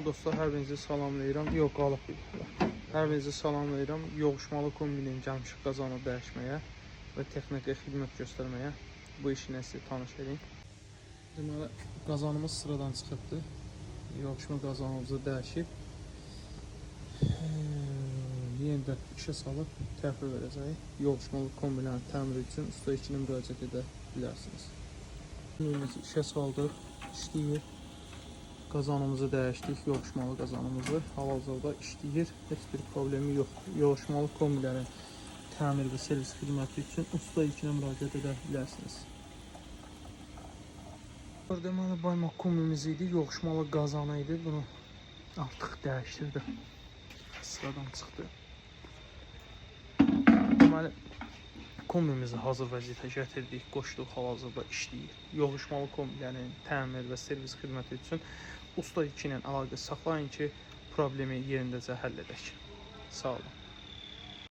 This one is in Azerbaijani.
Salam dostlar, hər birinizi salamlayıram. Yox, qalıb bir. Hər birinizi salamlayıram. Yoğuşmalı kombinin gəlmişik qazanı dəyişməyə və texniki xidmət göstərməyə. Bu işinə sizə tanış edeyim. Deməli, qazanımız sıradan çıxıbdır. Yoğuşma qazanımızı dəyişib. Yenidən işə salıb təhvil verəcəyik. Yoğuşmalı kombinlərin təmiri üçün usta işinə müraciət edə bilərsiniz. Kombinimizi işə saldıq, işləyir. Qazanımızı dəyişdik, yoğuşmalı qazanımızı. Hal-hazırda işləyir, heç bir problemi yoxdur. Yoğuşmalı kombilərin təmir və servis xidməti üçün usta işinə müraciət edə bilərsiniz. Deməli, bayma kombimiz idi, yoğuşmalı qazanı idi. Bunu artıq dəyişdirdim. Sıradan çıxdı. Deməli, kombimizi hazır vəziyyətə gətirdik, qoşduq, hal-hazırda işləyir. Yoğuşmalı kombilərin təmir və servis xidməti üçün usta ilə əlaqə saxlayın ki, problemi yerindəcə həll edək. Sağ olun.